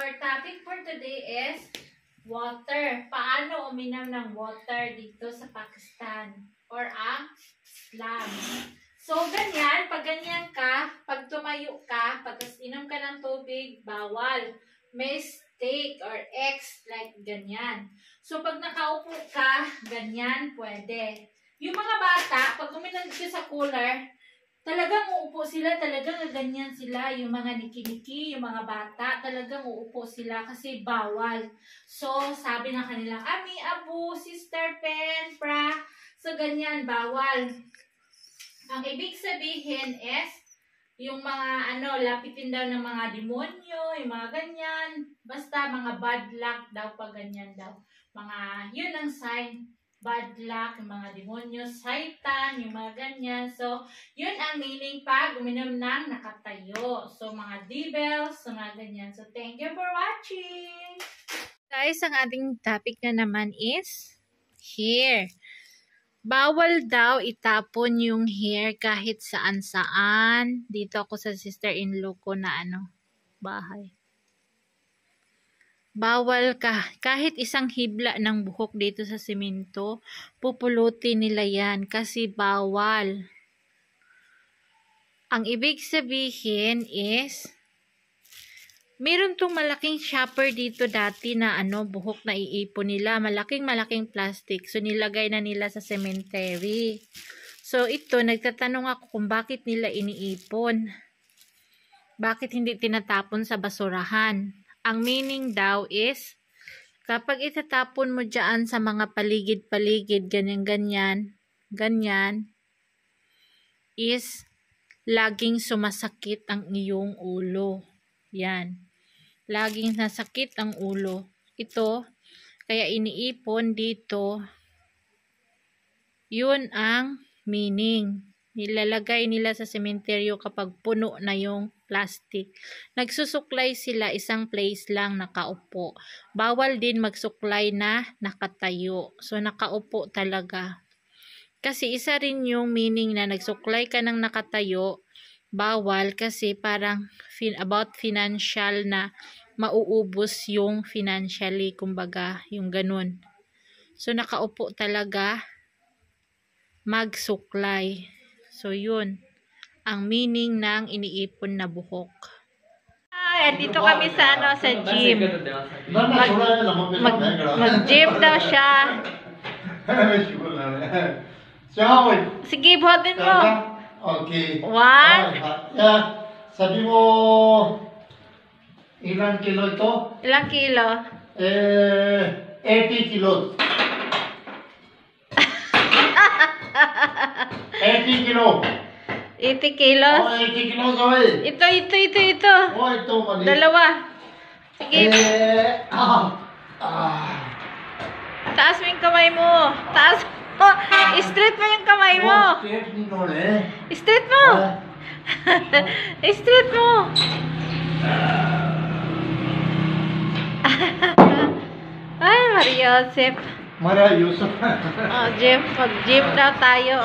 our topic for today is water. Paano uminom ng water dito sa Pakistan or ang slum. So, ganyan. Pag ganyan ka, pag tumayo ka, pag inom ka ng tubig, bawal. May steak or eggs like ganyan. So, pag nakaupo ka, ganyan, pwede. Yung mga bata, pag uminom ka sa cooler, talagang uupo sila, talagang ganyan sila, yung mga niki-niki, yung mga bata, talagang uupo sila kasi bawal. So, sabi ng kanilang, Ami, Abu, Sister Pen, Pra, so ganyan, bawal. Ang ibig sabihin is, yung mga lapitin daw ng mga demonyo, yung mga ganyan, basta mga bad luck daw pag ganyan daw. Mga, yun ang sign. Bad luck, yung mga demonyo, satan, yung mga ganyan. So, yun ang meaning pag uminom ng nakatayo. So, mga devils, so mga ganyan. So, thank you for watching! Guys, ang ating topic na naman is hair. Bawal daw itapon yung hair kahit saan-saan. Dito ako sa sister-in-law ko na bahay. Bawal kahit isang hibla ng buhok dito sa simento, pupulutin nila yan kasi bawal. Ang ibig sabihin is, meron tong malaking shopper dito dati na buhok na iipon nila, malaking plastic. So nilagay na nila sa cemetery. So ito, nagtatanong ako kung bakit nila iniipon. Bakit hindi tinatapon sa basurahan? Ang meaning daw is, kapag itatapon mo dyan sa mga paligid-paligid, ganyan, is, laging sumasakit ang iyong ulo. Yan. Laging nasakit ang ulo. Ito, kaya iniipon dito, yun ang meaning. Nilalagay nila sa sementeryo kapag puno na yung plastic. Nagsusuklay sila isang place lang nakaupo. Bawal din magsuklay na nakatayo. So nakaupo talaga. Kasi isa rin yung meaning na nagsuklay ka ng nakatayo, bawal kasi parang about financial na mauubos yung financially, kumbaga yung ganun. So nakaupo talaga magsuklay. So, yun ang meaning ng iniipon na buhok. Dito kami sa sa gym. Mag-gym daw siya. Sige, buhatin mo. Okay. One. Sabi mo, ilang kilo ito? Ilang kilo? 80 kilos. 80 kilo. 80 kilos? 80 kilos away. Ito. Oh, ito mali. Dalawa. Sige. Taas mo yung kamay mo. Taas mo. Straight mo yung kamay mo. Straight mo. Straight mo. Ay, Maria Joseph. Maria Yusuf. Gym. Mag-gym daw tayo,